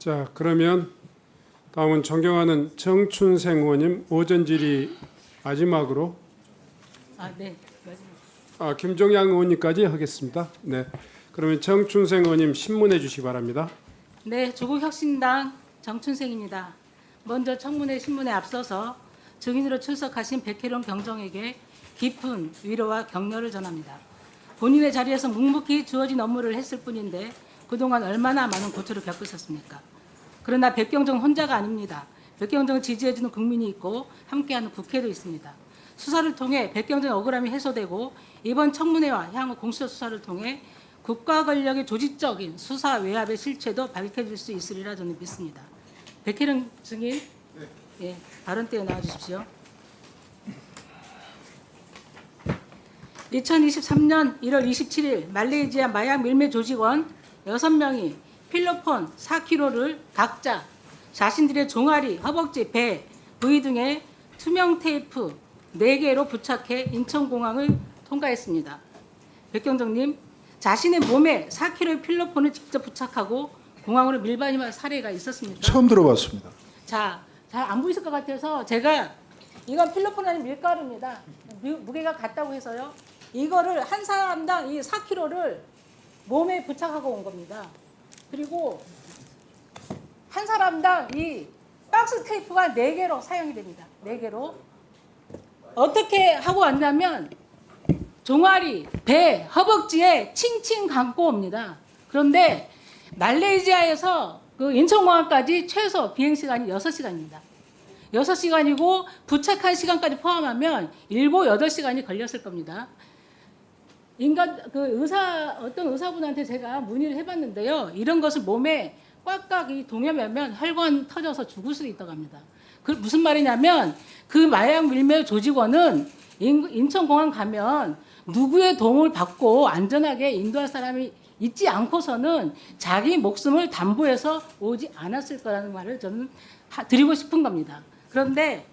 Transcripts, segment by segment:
자, 그러면 다음은 존경하는 정춘생 의원님 오전 질의 마지막으로 네. 마지막. 김종양 의원님까지 하겠습니다. 네. 그러면 정춘생 의원님 신문해 주시기 바랍니다. 네, 조국혁신당 정춘생입니다. 먼저 청문회 신문에 앞서서 증인으로 출석하신 백혜련 경정에게 깊은 위로와 격려를 전합니다. 본인의 자리에서 묵묵히 주어진 업무를 했을 뿐인데 그동안 얼마나 많은 고초를 겪으셨습니까? 그러나 백경정 혼자가 아닙니다. 백경정을 지지해주는 국민이 있고 함께하는 국회도 있습니다. 수사를 통해 백경정의 억울함이 해소되고 이번 청문회와 향후 공수처 수사를 통해 국가 권력의 조직적인 수사 외압의 실체도 밝혀질 수 있으리라 저는 믿습니다. 백혜련 증인, 예, 발언대에 나와주십시오. 2023년 1월 27일 말레이시아 마약 밀매 조직원 6명이 필로폰 4kg를 각자 자신들의 종아리, 허벅지, 배, 부위 등에 투명 테이프 4개로 부착해 인천공항을 통과했습니다. 백경정님, 자신의 몸에 4kg의 필로폰을 직접 부착하고 공항으로 밀반입한 사례가 있었습니까? 처음 들어봤습니다. 자, 잘 안 보이실 것 같아서 제가 이건 필로폰 아닌 밀가루입니다. 무게가 같다고 해서요. 이거를 한 사람당 이 4kg를 몸에 부착하고 온 겁니다. 그리고 한 사람당 이 박스 테이프가 4개로 사용이 됩니다. 4개로. 어떻게 하고 왔냐면 종아리, 배, 허벅지에 칭칭 감고 옵니다. 그런데 말레이시아에서 그 인천공항까지 최소 비행시간이 6시간입니다. 6시간이고 부착한 시간까지 포함하면 7, 8시간이 걸렸을 겁니다. 어떤 의사분한테 제가 문의를 해봤는데요. 이런 것을 몸에 꽉꽉 동여매면 혈관 터져서 죽을 수도 있다고 합니다. 그 무슨 말이냐면 그 마약 밀매 조직원은 인천공항 가면 누구의 도움을 받고 안전하게 인도할 사람이 있지 않고서는 자기 목숨을 담보해서 오지 않았을 거라는 말을 저는 드리고 싶은 겁니다. 그런데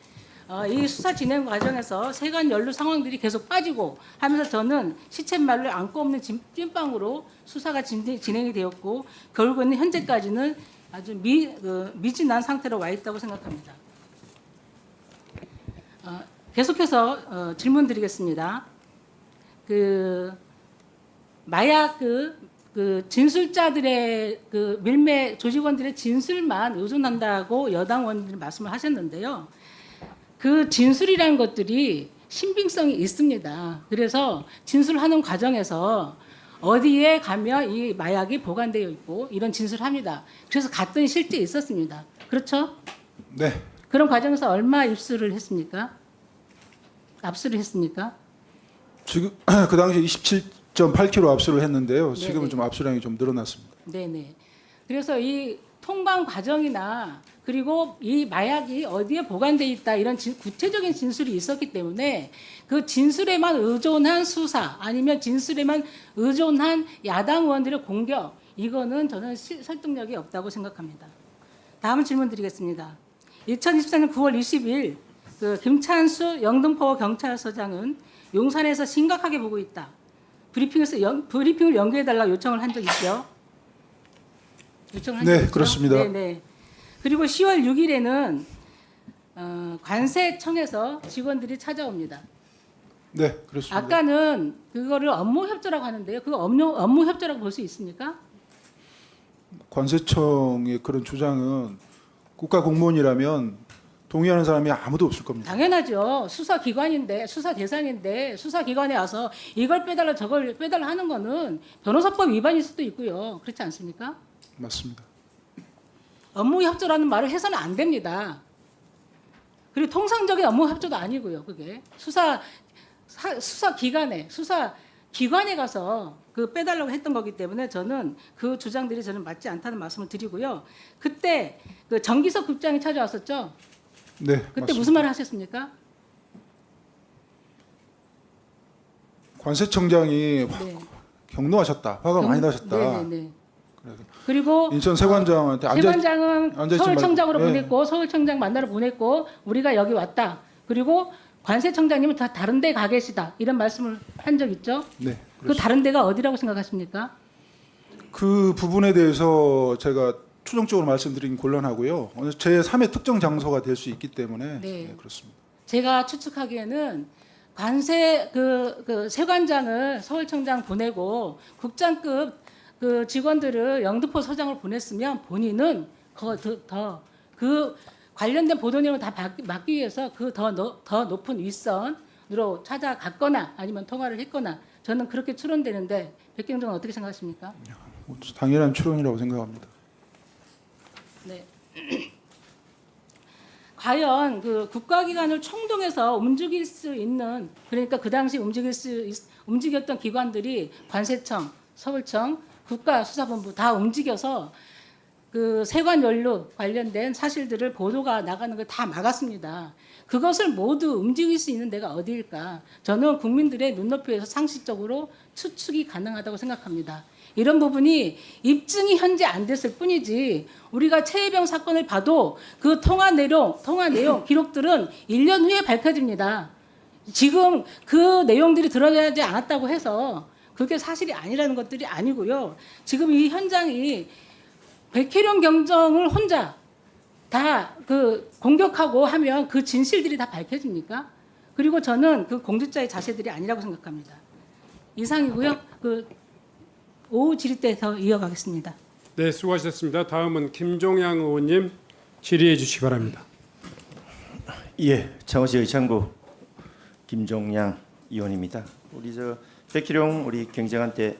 이 수사 진행 과정에서 세관 연루 상황들이 계속 빠지고 하면서 저는 시쳇말을 안고 없는 찐빵으로 수사가 진행이 되었고 결국은 현재까지는 아주 미진한 상태로 와 있다고 생각합니다. 계속해서 질문 드리겠습니다. 마약 진술자들의 밀매 조직원들의 진술만 의존한다고 여당 의원들이 말씀을 하셨는데요. 그 진술이라는 것들이 신빙성이 있습니다. 그래서 진술하는 과정에서 어디에 가면 이 마약이 보관되어 있고 이런 진술합니다. 그래서 갔더니 실제 있었습니다. 그렇죠? 네. 그런 과정에서 얼마 입수를 했습니까? 압수를 했습니까? 지금 그 당시 27.8kg 압수를 했는데요. 지금은 네네. 좀 압수량이 좀 늘어났습니다. 네네. 그래서 이 통관 과정이나 그리고 이 마약이 어디에 보관돼 있다 이런 구체적인 진술이 있었기 때문에 그 진술에만 의존한 수사 아니면 진술에만 의존한 야당 의원들의 공격 이거는 저는 설득력이 없다고 생각합니다. 다음 질문 드리겠습니다. 2024년 9월 20일 김찬수 영등포 경찰서장은 용산에서 심각하게 보고 있다. 브리핑을 연기해달라고 요청을 한 적 있죠? 요청을 한 적 네, 있죠? 그렇습니다. 네네. 그리고 10월 6일에는 관세청에서 직원들이 찾아옵니다. 네, 그렇습니다. 아까는 그거를 업무 협조라고 하는데요. 그거 업무 협조라고 볼 수 있습니까? 관세청의 그런 주장은 국가 공무원이라면 동의하는 사람이 아무도 없을 겁니다. 당연하죠. 수사기관인데, 수사 대상인데, 수사기관에 와서 이걸 빼달라 저걸 빼달라 하는 거는 변호사법 위반일 수도 있고요. 그렇지 않습니까? 맞습니다. 업무 협조라는 말을 해서는 안 됩니다. 그리고 통상적인 업무 협조도 아니고요. 그게 수사기관에 가서 그 빼달라고 했던 거기 때문에 저는 그 주장들이 저는 맞지 않다는 말씀을 드리고요. 그때 그 정기석 국장이 찾아왔었죠. 네, 그때 맞습니다. 무슨 말을 하셨습니까? 관세청장이 네. 경노하셨다. 화가 많이 나셨다. 네네네. 그래서 그리고 인천 세관장한테 세관장은 앉아있지 서울청장으로 말고, 예. 보냈고 서울청장 만나러 보냈고 우리가 여기 왔다. 그리고 관세청장님은 다 다른 데 가 계시다. 이런 말씀을 한 적 있죠? 네, 그 다른 데가 어디라고 생각하십니까? 그 부분에 대해서 제가 추정적으로 말씀드리긴 곤란하고요. 어느 제3의 특정 장소가 될 수 있기 때문에 네. 그렇습니다. 제가 추측하기에는 관세 그 세관장을 서울청장 보내고 국장급 그 직원들을 영등포 서장을 보냈으면 본인은 더 그 관련된 보도 내용을 다 막기 위해서 그 더 높은 윗선으로 찾아갔거나 아니면 통화를 했거나 저는 그렇게 추론되는데 백경정은 어떻게 생각하십니까? 당연한 추론이라고 생각합니다. 네. 과연 그 국가기관을 총동해서 움직일 수 있는 그러니까 그 당시 움직였던 기관들이 관세청, 서울청, 국가수사본부 다 움직여서 그 세관 연루 관련된 사실들을 보도가 나가는 걸 다 막았습니다. 그것을 모두 움직일 수 있는 데가 어디일까? 저는 국민들의 눈높이에서 상식적으로 추측이 가능하다고 생각합니다. 이런 부분이 입증이 현재 안 됐을 뿐이지 우리가 최혜병 사건을 봐도 그 통화 내용 기록들은 1년 후에 밝혀집니다. 지금 그 내용들이 드러나지 않았다고 해서 그게 사실이 아니라는 것들이 아니고요. 지금 이 현장이 백혜령 경정을 혼자 다 그 공격하고 하면 그 진실들이 다 밝혀집니까? 그리고 저는 그 공직자의 자세들이 아니라고 생각합니다. 이상이고요. 그 오후 질의 때 더 이어가겠습니다. 네, 수고하셨습니다. 다음은 김종양 의원님 질의해 주시기 바랍니다. 예, 창원시 의창구 김종양 의원입니다. 우리 백희룡 우리 경정한테